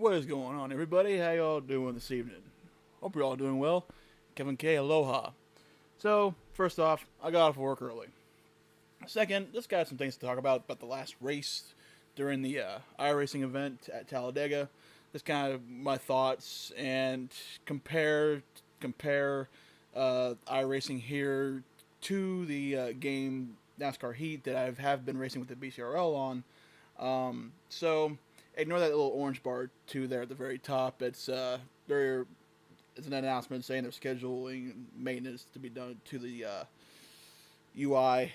What is going on, everybody? How y'all doing this evening? Hope you're all doing well. Kevin K. Aloha. So, first off, I got off work early. Second, just got some things to talk about the last race during the iRacing event at Talladega. Just kind of my thoughts and compare iRacing here to the game NASCAR Heat that I have been racing with the BCRL on. So ignore that little orange bar too there at the very top. It's an announcement saying they're scheduling maintenance to be done to the UI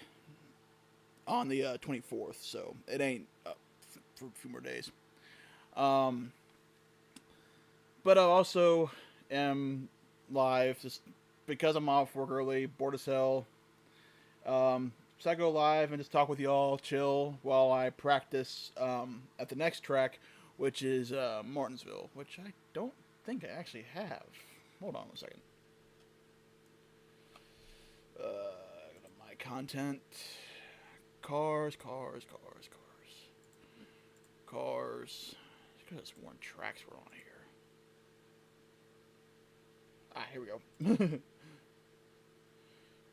on the 24th. So it ain't up for a few more days. Um, but I also am live just because I'm off work early, bored as hell. So I go live and just talk with y'all, chill while I practice at the next track, which is Martinsville, which I don't think I actually have. Hold on a second. Go to my content. Cars. There's more tracks we're on here. Here we go.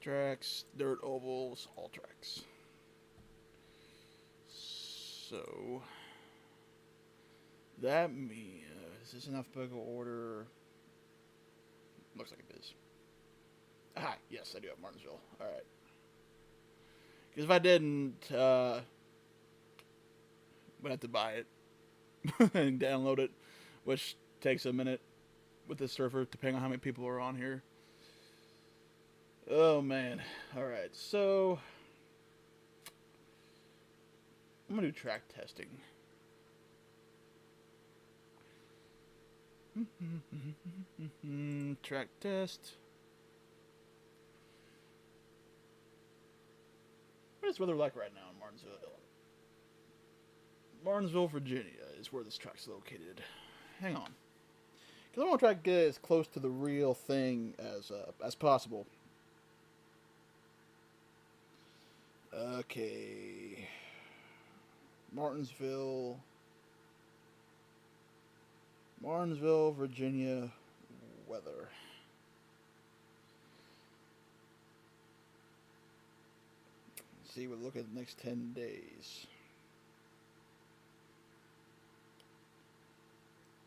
Tracks, dirt ovals, all tracks. So that means is this in alphabetical order? Looks like it is. Yes, I do have Martinsville. All right. Because if I didn't, would have to buy it and download it, which takes a minute with the server, depending on how many people are on here. Oh man. All right. So I'm gonna do track testing. Track test. What is weather like right now in Martinsville? Martinsville, Virginia is where this track's located. Hang on. Because I want to try to get as close to the real thing as possible. Okay. Martinsville, Virginia weather. Let's see, we'll look at the next 10 days.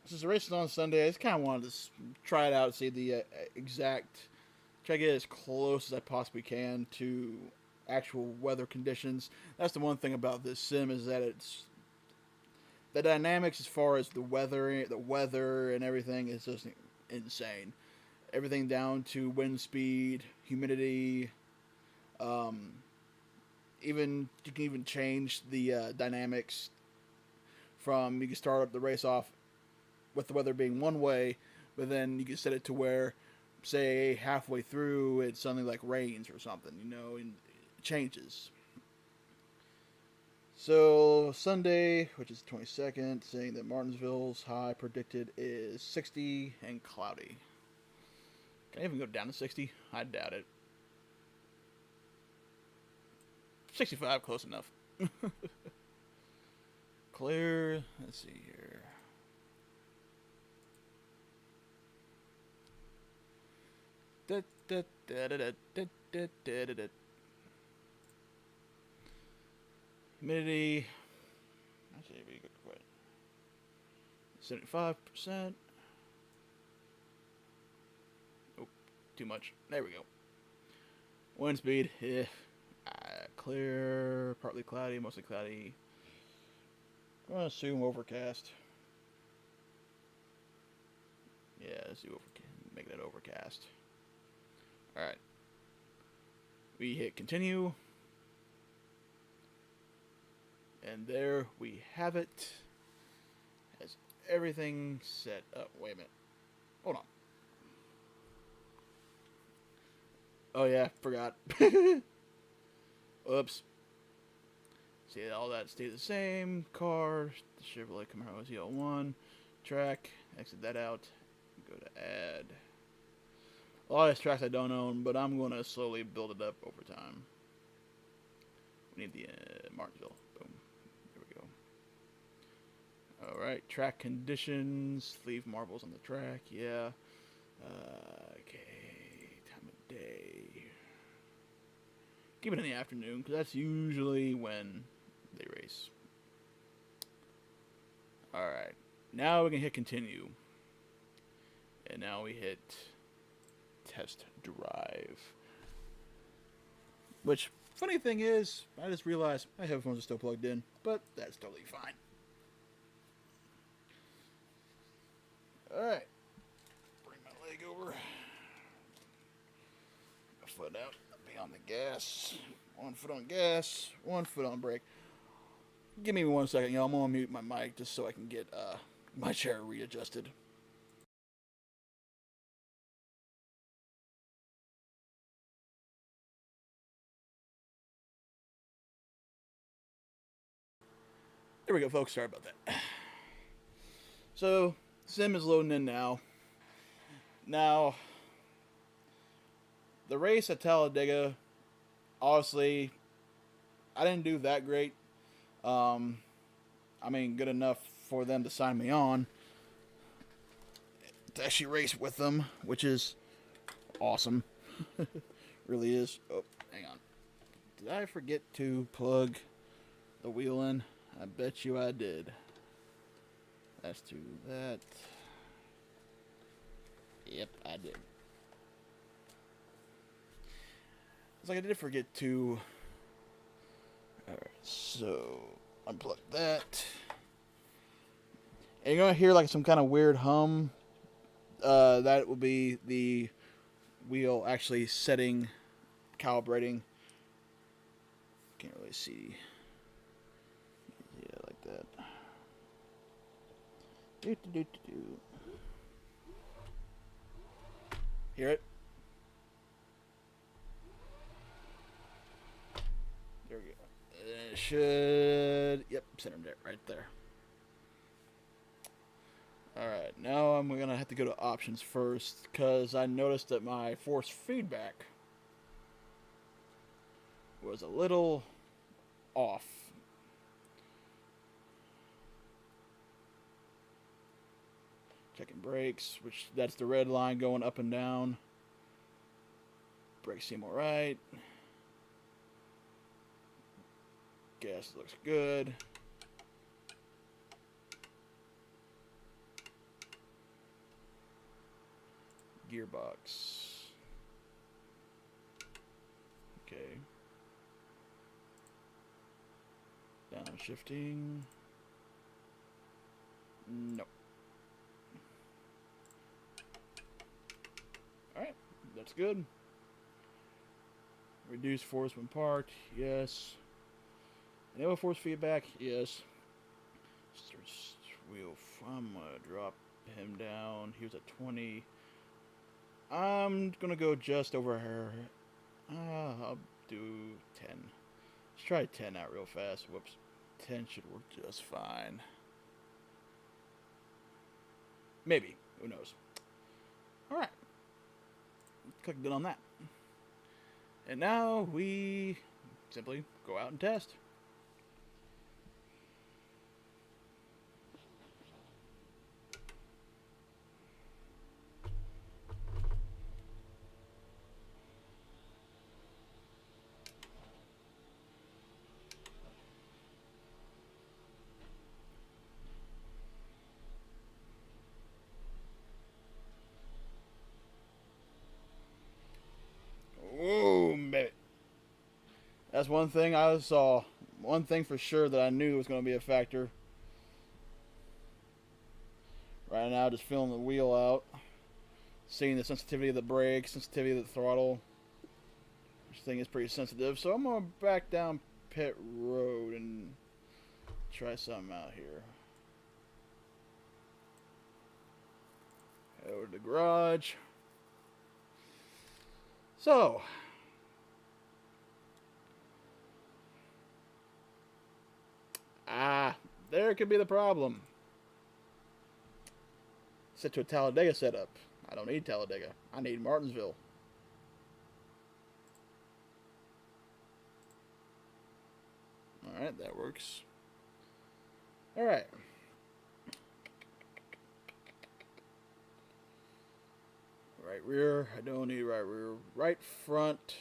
Since the race is on Sunday, I just kind of wanted to try it out, see the try to get as close as I possibly can to actual weather conditions. That's the one thing about this sim is that the dynamics as far as the weather and everything is just insane. Everything down to wind speed, humidity. Even you can even change the dynamics from you can start up the race off with the weather being one way, but then you can set it to where, say, halfway through it suddenly like rains or something, and it changes. So Sunday, which is the 22nd, saying that Martinsville's high predicted is 60 and cloudy. Can I even go down to 60? I doubt it. 65, close enough. Clear. Let's see here. Humidity. Actually, we could quit. 75%. Oh, too much. There we go. Wind speed. Clear, partly cloudy, mostly cloudy. I'm gonna assume overcast. Yeah, let's do make that overcast. Alright. We hit continue. And there we have it. Has everything set up. Wait a minute. Hold on. Oh yeah, forgot. Oops. See, all that stayed the same. Car, the Chevrolet Camaro ZL1. Track, exit that out. Go to add. A lot of these tracks I don't own, but I'm going to slowly build it up over time. We need the Martinsville. Boom. There we go. Alright, track conditions. Leave marbles on the track. Yeah. Okay. Time of day. Keep it in the afternoon, because that's usually when they race. Alright. Now we can hit continue. And now we hit test drive. Which, funny thing is, I just realized my headphones are still plugged in, but that's totally fine. Alright. Bring my leg over. A foot out. Be on the gas. 1 foot on gas. 1 foot on brake. Give me 1 second, y'all. I'm gonna mute my mic just so I can get my chair readjusted. There we go, folks. Sorry about that. So, sim is loading in now. Now, the race at Talladega, honestly, I didn't do that great. I mean, good enough for them to sign me on to actually race with them, which is awesome. Really is. Oh, hang on. Did I forget to plug the wheel in? I bet you I did. That's to that. Yep, I did. It's like I did forget to. Alright, so unplug that. And you're gonna hear like some kind of weird hum. That will be the wheel actually setting, calibrating. Can't really see. Yeah, like that. Hear it? There we go. It should. Yep, centered there, right there. Alright, now I'm going to have to go to options first, because I noticed that my force feedback was a little off. Checking brakes, which that's the red line going up and down. Brakes seem alright. Gas looks good. Gearbox. Okay. Downshifting. Nope. Alright, that's good. Reduce force when parked, yes. Enable force feedback, yes. Wheel, I'm gonna drop him down. He was at 20. I'm gonna go just over here. I'll do 10. Let's try 10 out real fast. Whoops. 10 should work just fine. Maybe. Who knows? Alright. Click done on that. And now we simply go out and test. Whoa, baby. That's one thing I saw. One thing for sure that I knew was going to be a factor. Right now, just feeling the wheel out. Seeing the sensitivity of the brake, sensitivity of the throttle. This thing is pretty sensitive. So I'm going to back down pit road and try something out here. Head over to the garage. So, there could be the problem. Set to a Talladega setup. I don't need Talladega. I need Martinsville. Alright, that works. Alright. right rear. I don't need right rear. Right front.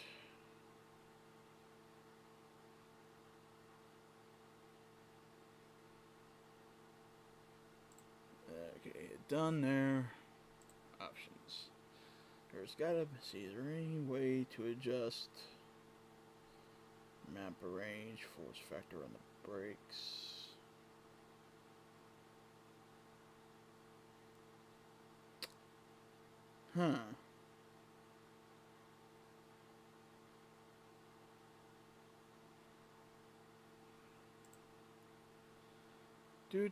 Okay, done there. Options. There's gotta see, is there any way to adjust map range, force factor on the brakes? Huh. Do.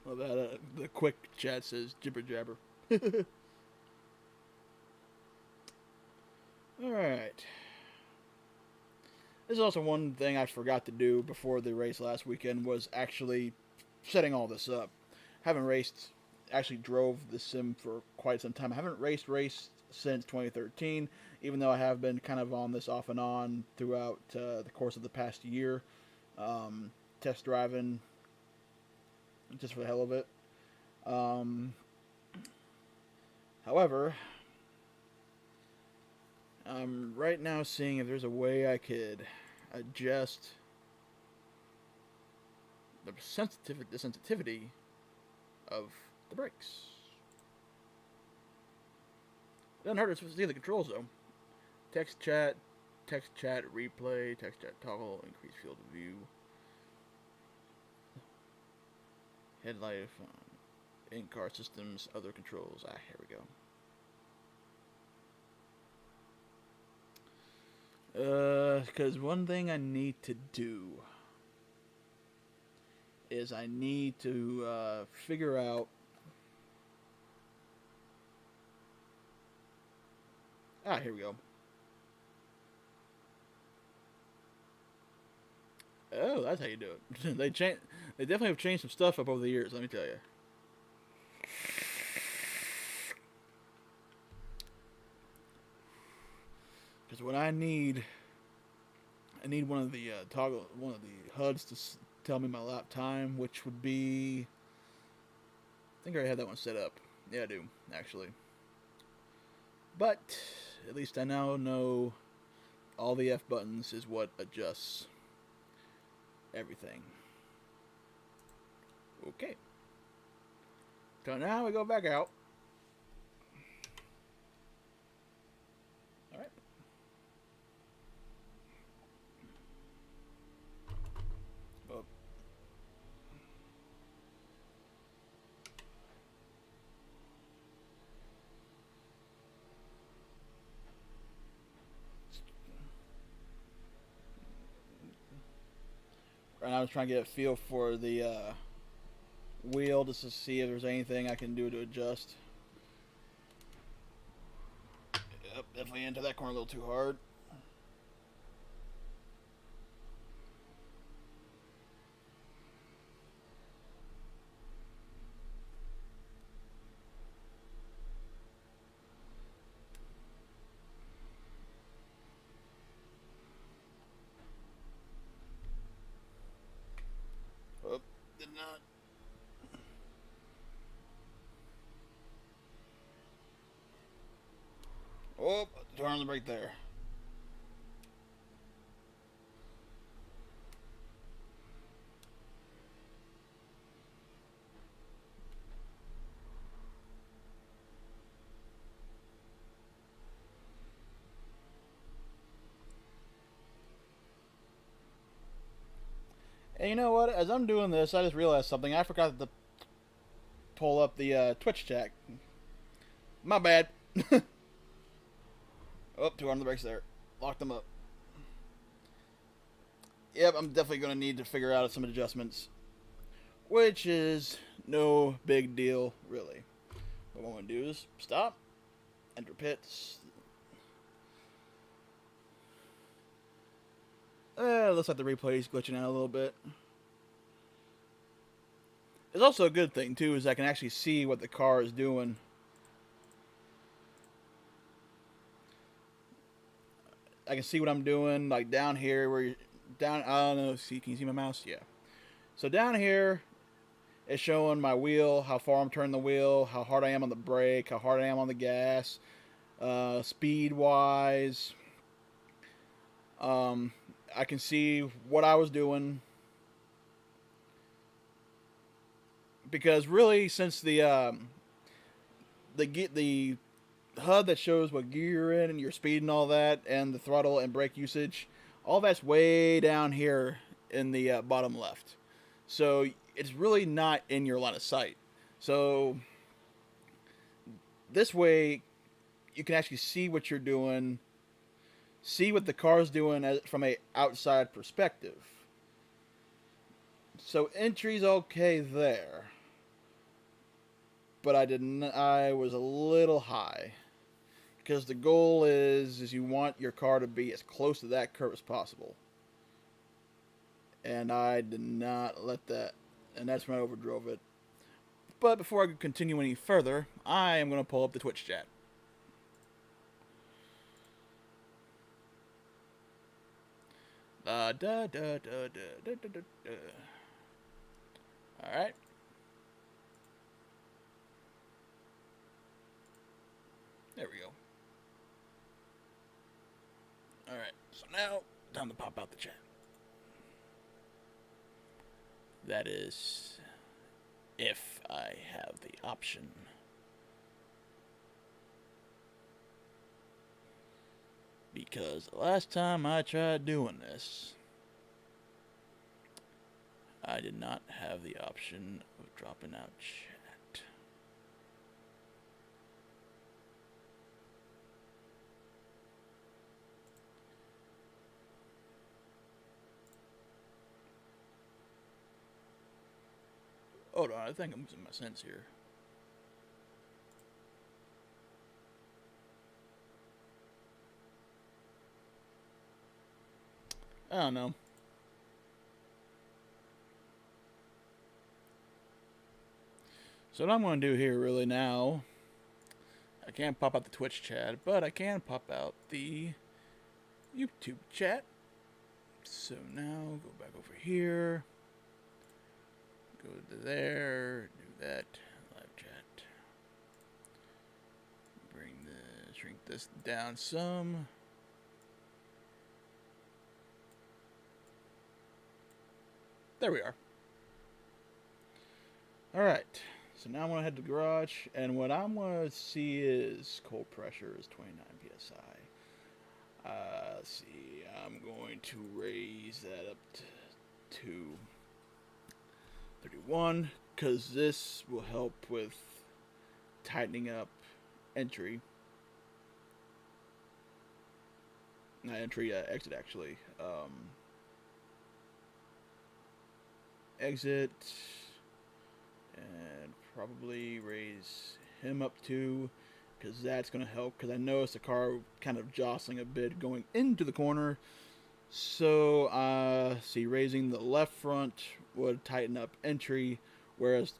Well, the quick chat says jibber jabber. Alright. This is also one thing I forgot to do before the race last weekend was actually setting all this up. Haven't raced, actually drove the sim for quite some time. I haven't raced since 2013, even though I have been kind of on this off and on throughout the course of the past year. Test driving just for the hell of it. However, I'm right now seeing if there's a way I could adjust the sensitivity of the brakes. It doesn't hurt to see the controls though. Text chat, replay, text chat toggle, increase field of view. Headlight, in-car systems, other controls. Here we go. Because one thing I need to do is I need to figure out. Here we go. Oh, that's how you do it. They definitely have changed some stuff up over the years. Let me tell you. Because what I need one of the HUDs to tell me my lap time, which would be. I think I already had that one set up. Yeah, I do actually. But at least I now know all the F buttons is what adjusts everything. Okay. So now we go back out. Alright. Oh. And I was trying to get a feel for the wheel just to see if there's anything I can do to adjust. Yep, definitely into that corner a little too hard. Oh, did not. Oh, turn on the brake there. And you know what? As I'm doing this, I just realized something. I forgot to pull up the Twitch chat. My bad. Oh, two on the brakes there. Lock them up. Yep, I'm definitely going to need to figure out some adjustments. Which is no big deal, really. What I'm going to do is stop. Enter pits. Looks like the replay is glitching out a little bit. It's also a good thing, too, is I can actually see what the car is doing. I can see what I'm doing, like down here where you're down. I don't know. See, can you see my mouse? Yeah. So down here, it's showing my wheel, how far I'm turning the wheel, how hard I am on the brake, how hard I am on the gas, speed wise. I can see what I was doing because really, since the HUD that shows what gear you're in and your speed and all that, and the throttle and brake usage, all that's way down here in the bottom left. So it's really not in your line of sight. So this way, you can actually see what you're doing, see what the car's doing from a outside perspective. So entry's okay there, but I was a little high because the goal is you want your car to be as close to that curve as possible, and I did not let that, and that's when I overdrove it. But before I continue any further, I am going to pull up the Twitch chat. Alright. There we go. Alright, so now, time to pop out the chat. That is, if I have the option. Because the last time I tried doing this, I did not have the option of dropping out chat. Hold on, I think I'm losing my sense here. I don't know. So what I'm going to do here really now, I can't pop out the Twitch chat, but I can pop out the YouTube chat. So now go back over here, go to there, do that, live chat. Shrink this down some. There we are. Alright, so now I'm going to head to the garage, and what I'm going to see is cold pressure is 29 psi. Let's see, I'm going to raise that up to 31, because this will help with tightening up entry. Not entry, exit actually. Exit, and probably raise him up too, because that's going to help, because I noticed the car kind of jostling a bit going into the corner. So see, raising the left front would tighten up entry, whereas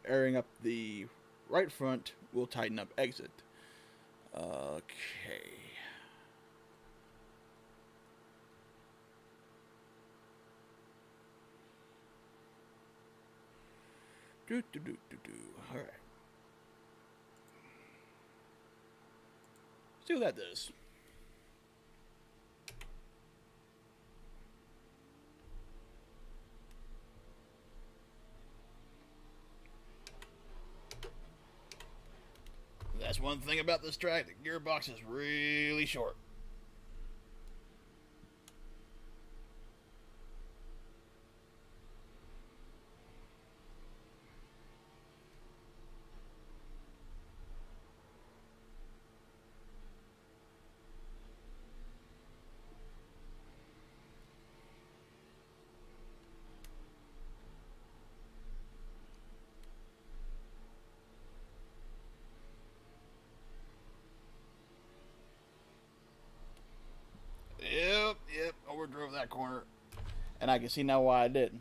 airing up the right front will tighten up exit. Okay. All right. See what that does. That's one thing about this track. The gearbox is really short. Yep, overdrove that corner. And I can see now why I did.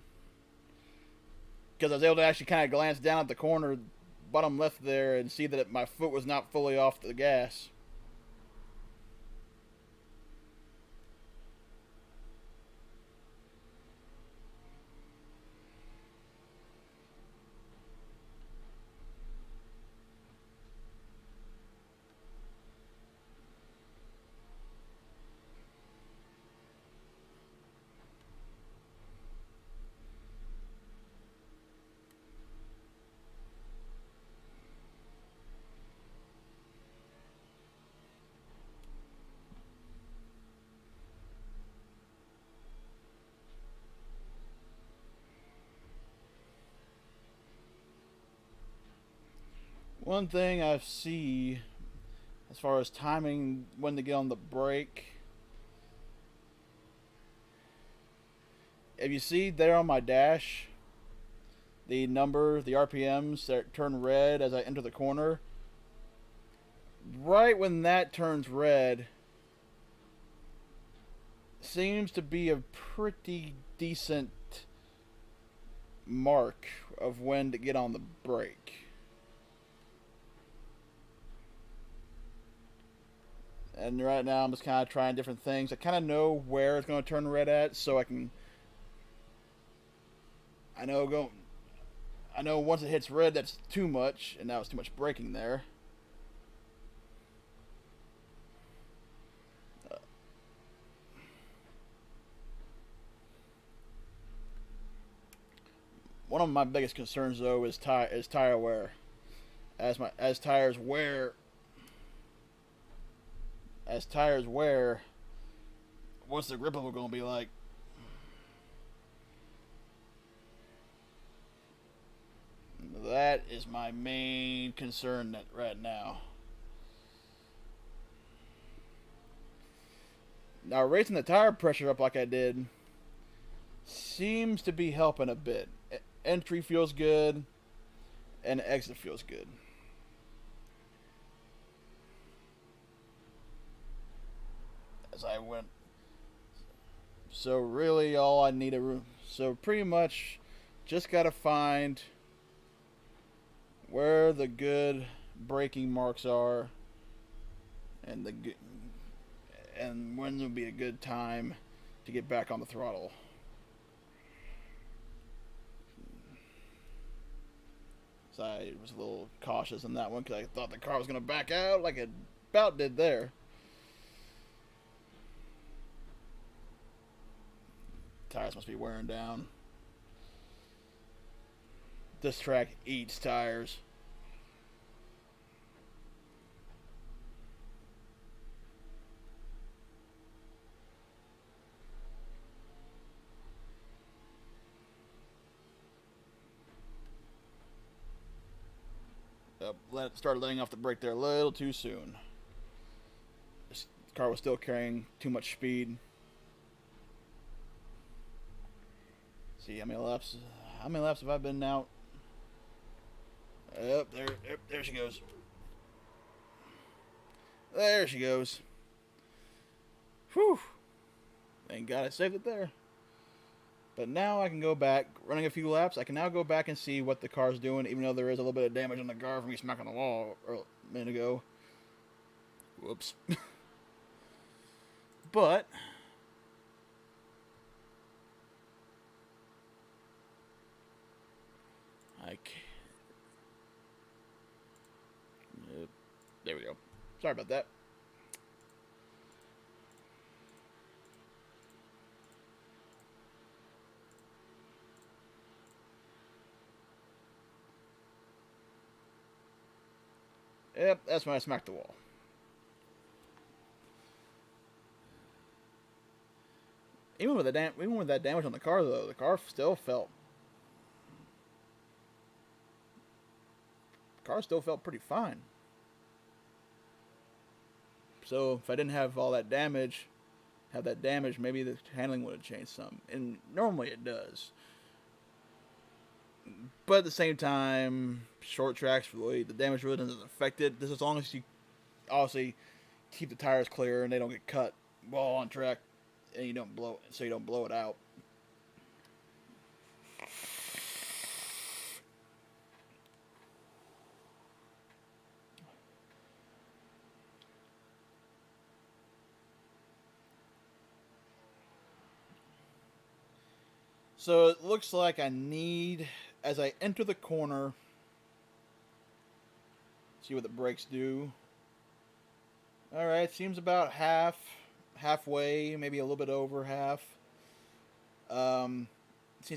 Because I was able to actually kind of glance down at the corner, bottom left there, and see that my foot was not fully off the gas. One thing I see as far as timing when to get on the brake, if you see there on my dash, the number, the RPMs that turn red as I enter the corner, right when that turns red, seems to be a pretty decent mark of when to get on the brake. And right now I'm just kind of trying different things. I kind of know where it's going to turn red at, so I can. I know go. I know once it hits red, that's too much, and now it's too much braking there. One of my biggest concerns though is tire wear. As tires wear, what's the grip level going to be like? That is my main concern right now. Now, raising the tire pressure up like I did seems to be helping a bit. Entry feels good, and exit feels good. As I went. So, really, all I need a. So, pretty much just got to find where the good braking marks are and when would be a good time to get back on the throttle. So I was a little cautious on that one because I thought the car was going to back out like it about did there. Tires must be wearing down. This track eats tires. Started letting off the brake there a little too soon. This car was still carrying too much speed. See how many laps? How many laps have I been out? Yep, there she goes. There she goes. Whew. Thank God I saved it there. But now I can go back, running a few laps, I can now go back and see what the car's doing, even though there is a little bit of damage on the car from me smacking the wall a minute ago. Whoops. But there we go. Sorry about that. Yep, that's when I smacked the wall. Even with that damage on the car, though, the car still felt pretty fine. So if I didn't have all that damage, maybe the handling would have changed some. And normally it does. But at the same time, short tracks, really, the damage really doesn't affect it. This as long as you obviously keep the tires clear and they don't get cut while on track, and you don't blow it out. So it looks like I need, as I enter the corner, see what the brakes do. Alright, seems about halfway, maybe a little bit over half. Seems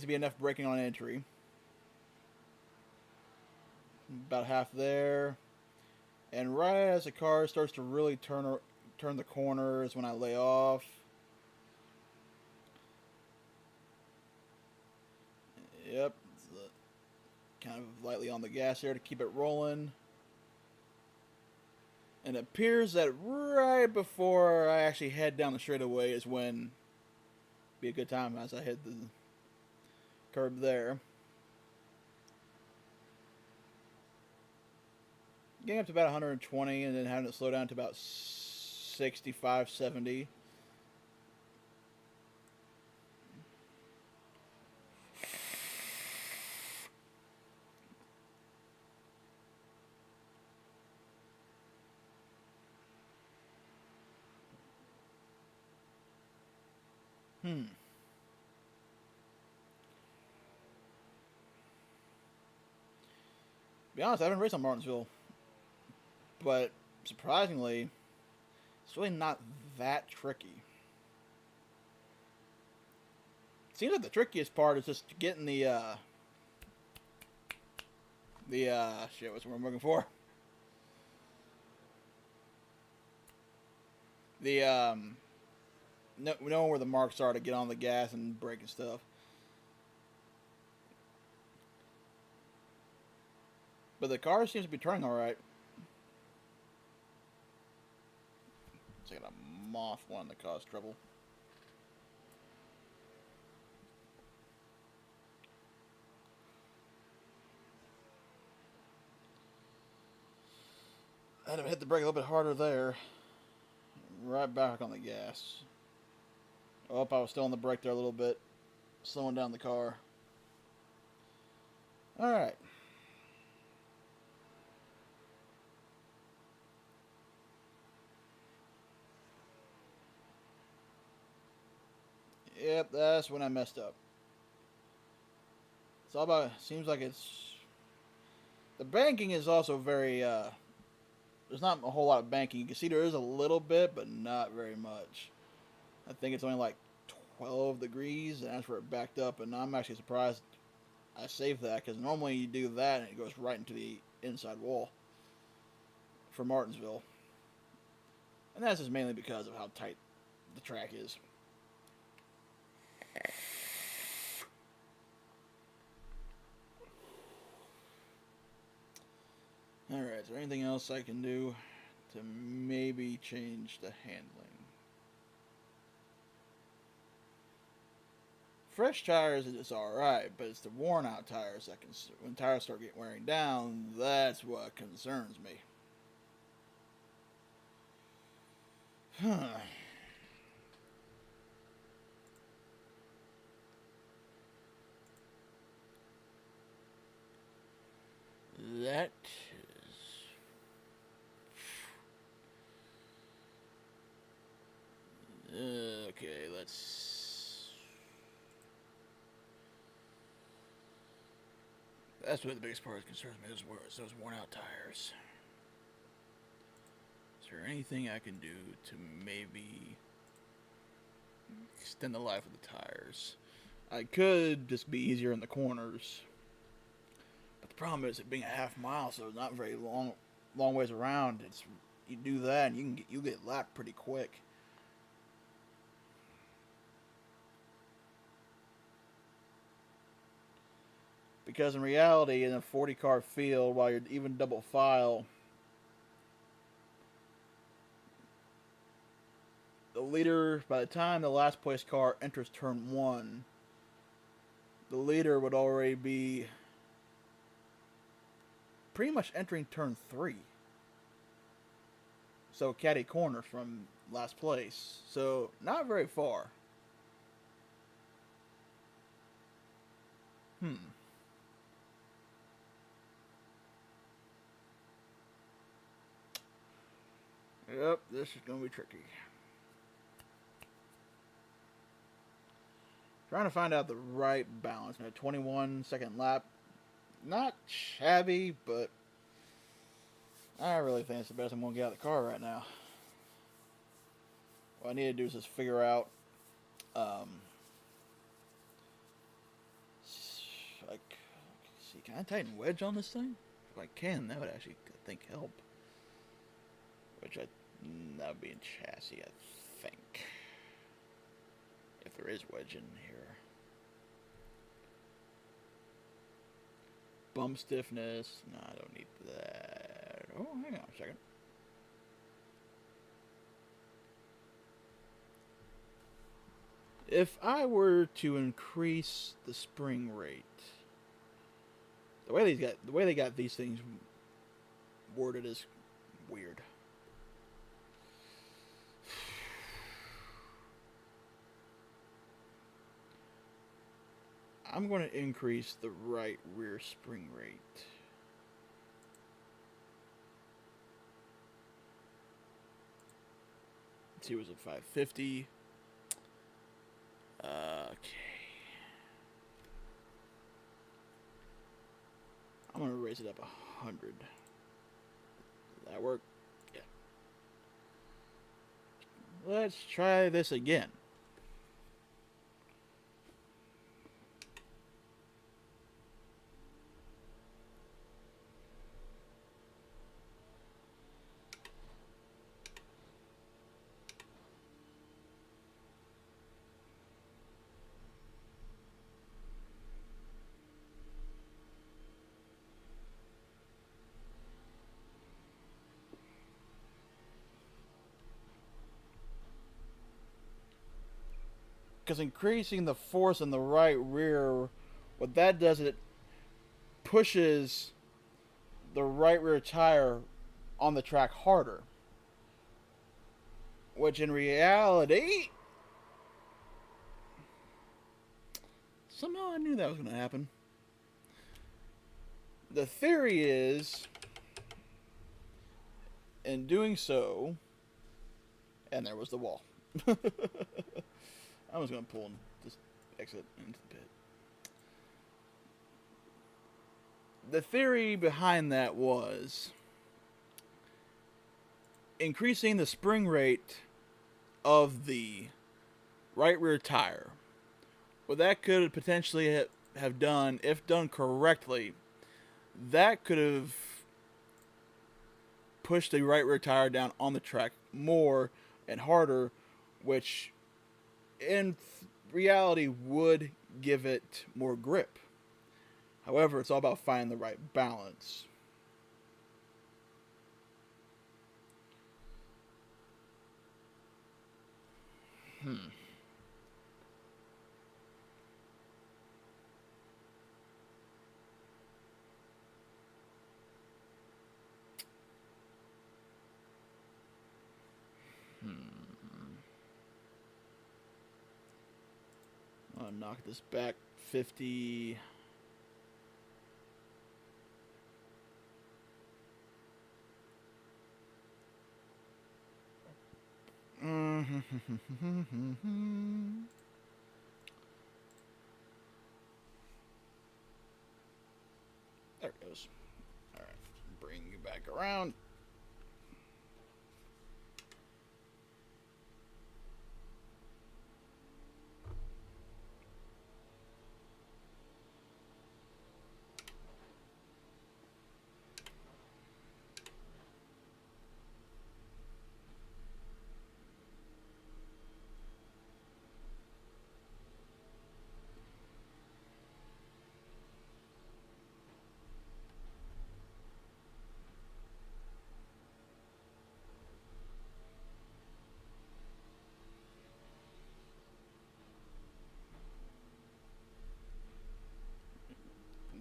to be enough braking on entry. About half there. And right as the car starts to really turn the corner is when I lay off. Yep. Kind of lightly on the gas there to keep it rolling. And it appears that right before I actually head down the straightaway is when be a good time as I hit the curb there. Getting up to about 120 and then having it slow down to about 65, 70. To be honest, I haven't raced on Martinsville, but surprisingly, it's really not that tricky. It seems like the trickiest part is just getting the shit. What's what I'm looking for? The knowing where the marks are to get on the gas and brake and stuff. But the car seems to be turning all right. It's like a moth one that caused trouble. I had to hit the brake a little bit harder there. Right back on the gas. Oh, I was still on the brake there a little bit. Slowing down the car. Alright. Yep, that's when I messed up. It's all about, seems like it's, the banking is also very, there's not a whole lot of banking. You can see there is a little bit, but not very much. I think it's only like 12 degrees, and that's where it backed up, and I'm actually surprised I saved that, because normally you do that and it goes right into the inside wall for Martinsville. And that's just mainly because of how tight the track is. Alright, is there anything else I can do to maybe change the handling? Fresh tires is alright, but it's the worn out tires that can, when tires start getting wearing down, that's what concerns me. Huh. That is... Okay, let's... That's what the biggest part that concerns me, is those worn out tires. Is there anything I can do to maybe extend the life of the tires? I could just be easier in the corners. But the problem is it being a half mile, so it's not very long ways around. It's, you do that and you get lapped pretty quick. Because in reality, in a 40 car field, while you're even double file, the leader, by the time the last place car enters turn 1, the leader would already be pretty much entering turn 3. So caddy corner from last place. So not very far. Yep, this is going to be tricky. Trying to find out the right balance. Now, 21-second lap. Not shabby, but I really think it's the best I'm going to get out of the car right now. What I need to do is just figure out, like, see, can I tighten wedge on this thing? If I can, that would actually, I think, help. Which that would be in chassis, I think. If there is wedge in here. Bump stiffness. No, I don't need that. Oh, hang on a second. If I were to increase the spring rate, the way they got these things worded is weird. I'm going to increase the right rear spring rate. Let's see, was it 550? Okay. I'm going to raise it up 100. Does that work? Yeah. Let's try this again. Because increasing the force in the right rear, what that does is it pushes the right rear tire on the track harder. Which in reality, somehow I knew that was going to happen. The theory is, in doing so, and there was the wall. I was going to pull and just exit into the pit. The theory behind that was increasing the spring rate of the right rear tire. What that could potentially have done, if done correctly, that could have pushed the right rear tire down on the track more and harder, which in reality would give it more grip. However, it's all about finding the right balance. I'll knock this back 50. There it goes. Alright, bring you back around.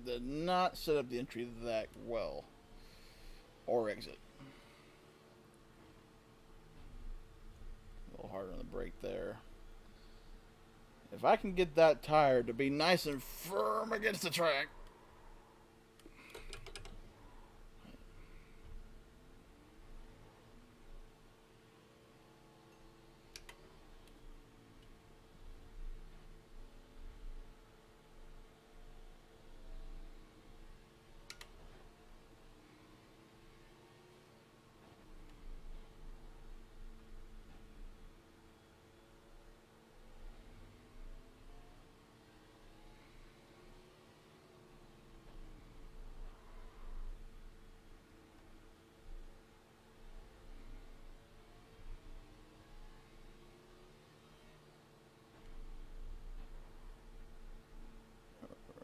Did not set up the entry that well. Or exit. A little harder on the brake there. If I can get that tire to be nice and firm against the track.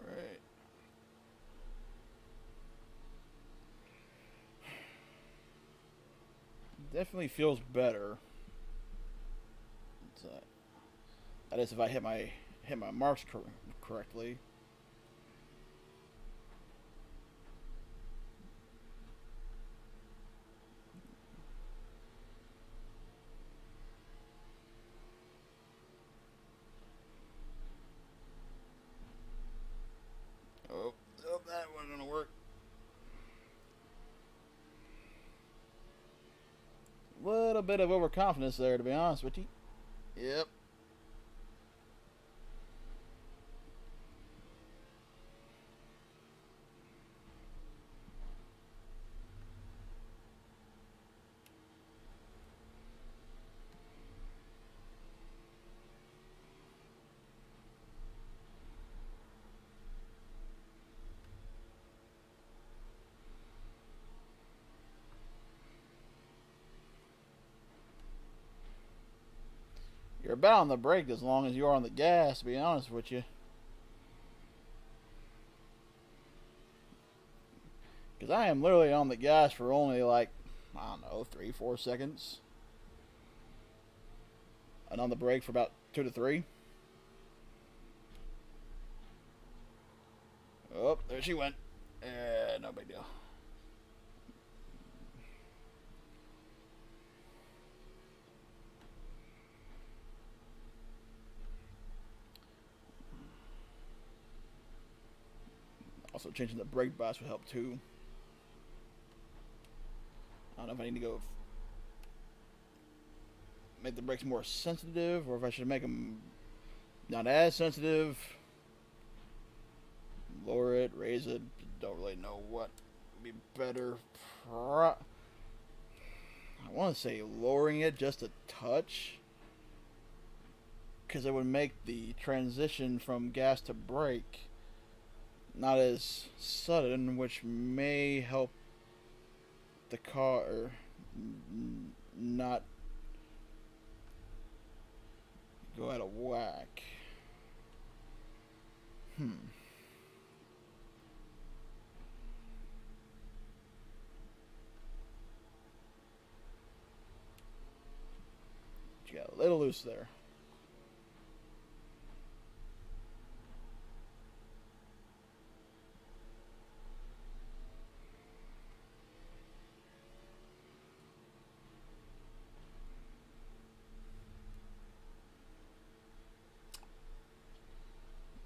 Alright. Definitely feels better. What's that? That is if I hit my marks correctly. Oh, oh, that wasn't gonna work. Little bit of overconfidence there, to be honest with you. Yep. You're about on the brake as long as you are on the gas, to be honest with you. Because I am literally on the gas for only like, I don't know, 3-4 seconds. And on the brake for about 2 to 3. Oh, there she went. No big deal. Also, changing the brake bias would help too. I don't know if I need to go make the brakes more sensitive or if I should make them not as sensitive. Lower it, raise it. Don't really know what would be better. I want to say lowering it just a touch because it would make the transition from gas to brake not as sudden, which may help the car not go out of whack. You got a little loose there.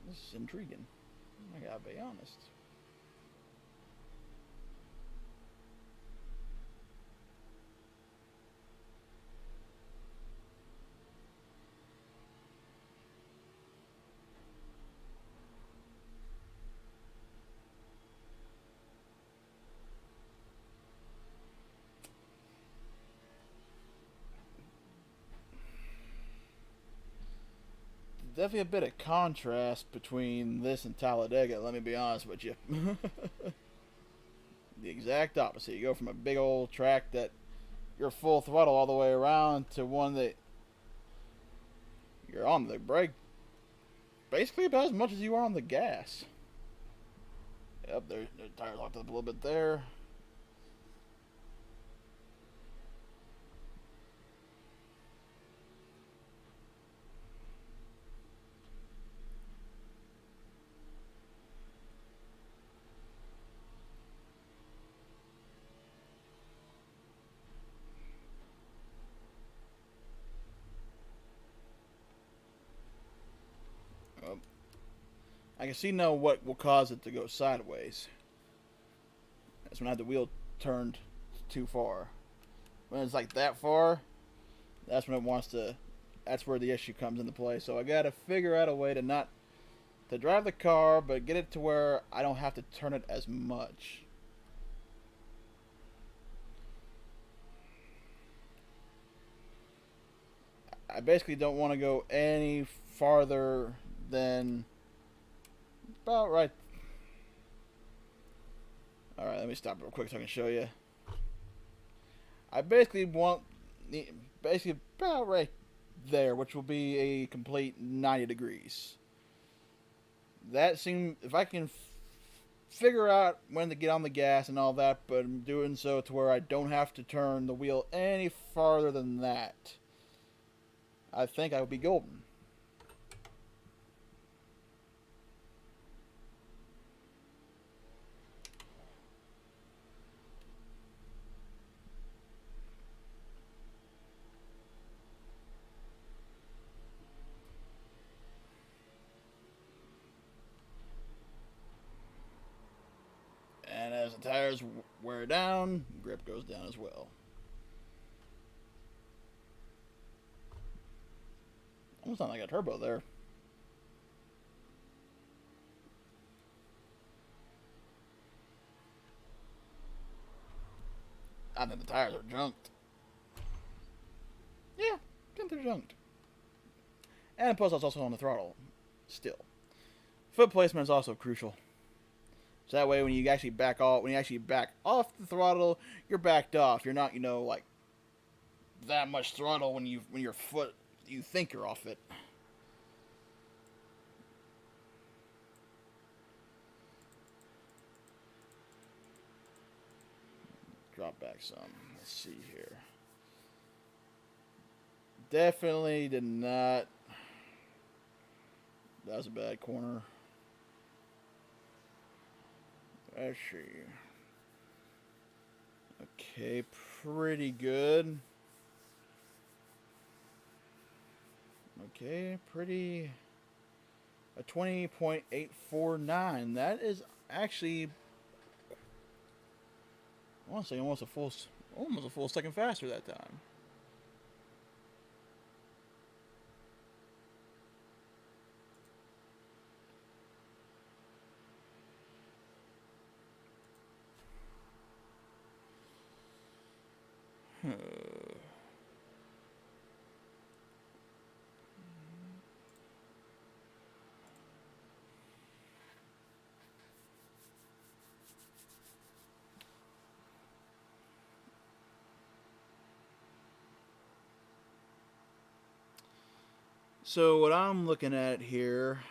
This is intriguing. I gotta be honest. Definitely a bit of contrast between this and Talladega, let me be honest with you. The exact opposite. You go from a big old track that you're full throttle all the way around to one that you're on the brake basically about as much as you are on the gas. Yep, the tires locked up a little bit there. I can see now what will cause it to go sideways. That's when I have the wheel turned too far. When it's like that far, that's when it wants to. That's where the issue comes into play. So I gotta figure out a way to not to drive the car, but get it to where I don't have to turn it as much. I basically don't want to go any farther than about right. Alright, let me stop real quick so I can show you. I basically want basically about right there, which will be a complete 90 degrees. That seems, if I can figure out when to get on the gas and all that, but I'm doing so to where I don't have to turn the wheel any farther than that, I think I would be golden. tires wear down, grip goes down as well. Almost not like a turbo there. I think the tires are junked. Yeah, I think they're junked. And plus, I was also on the throttle. Still, foot placement is also crucial. So that way, when you actually back off the throttle, you're backed off. You're not, like that much throttle when your foot, you think you're off it. Drop back some. Let's see here. Definitely did not. That was a bad corner. Let's see. Okay, pretty good. Okay, pretty. A 20.849. That is actually, I want to say almost a full second faster that time. So what I'm looking at here,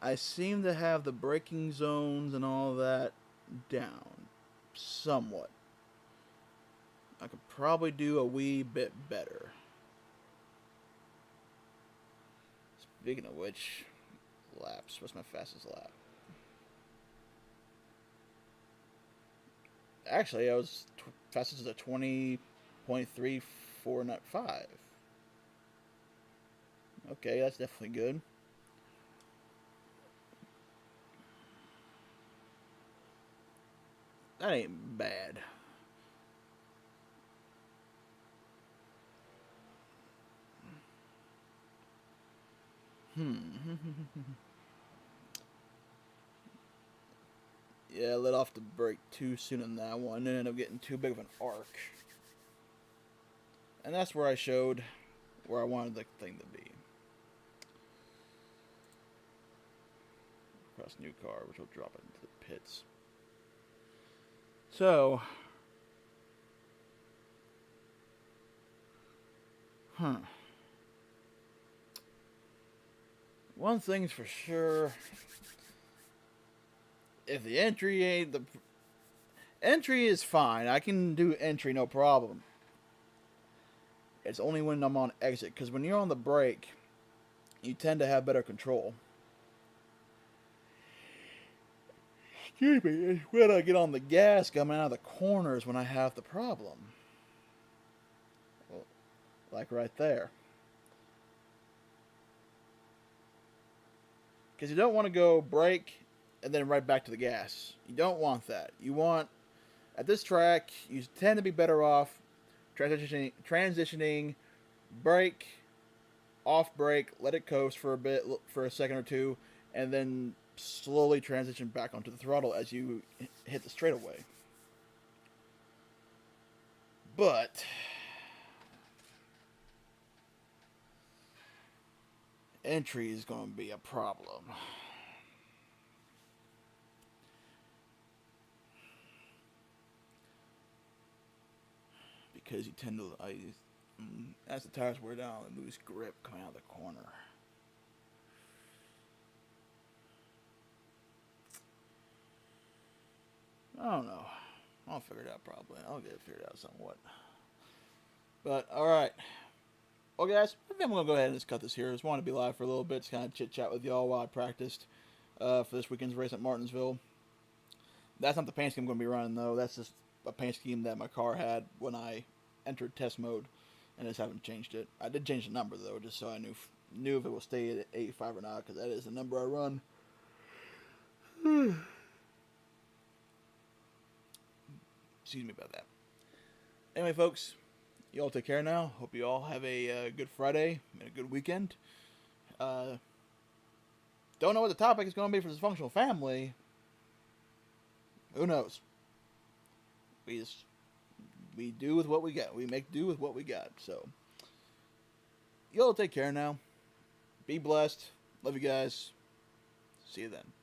I seem to have the braking zones and all that down somewhat. I could probably do a wee bit better. Speaking of which, laps. What's my fastest lap? Actually, I was fastest as a 20.3495. Okay, that's definitely good. That ain't bad. Yeah, I let off the brake too soon in that one and ended up getting too big of an arc. And that's where I showed where I wanted the thing to be. Across new car, which will drop it into the pits. So, one thing's for sure. If the entry ain't the entry is fine. I can do entry no problem. It's only when I'm on exit, because when you're on the brake, you tend to have better control. Excuse me, it's when I get on the gas coming out of the corners when I have the problem. Well, like right there. Because you don't want to go brake and then right back to the gas. You don't want that. You want, at this track, you tend to be better off transitioning, brake, off brake, let it coast for a bit, for a second or two, and then slowly transition back onto the throttle as you hit the straightaway. But entry is going to be a problem. Because you tend to, as the tires wear down, I lose grip coming out of the corner. I don't know. I'll figure it out probably. I'll get it figured out somewhat. But, alright. Well, guys, I think I'm going to go ahead and just cut this here. I just wanted to be live for a little bit, just kind of chit-chat with y'all while I practiced for this weekend's race at Martinsville. That's not the paint scheme I'm going to be running, though. That's just a paint scheme that my car had when I entered test mode, and I just haven't changed it. I did change the number, though, just so I knew knew if it will stay at 85 or not, because that is the number I run. Excuse me about that. Anyway, folks, you all take care now. Hope you all have a good Friday and a good weekend. Don't know what the topic is going to be for dysfunctional family. Who knows? We do with what we got. We make do with what we got. So, you all take care now. Be blessed. Love you guys. See you then.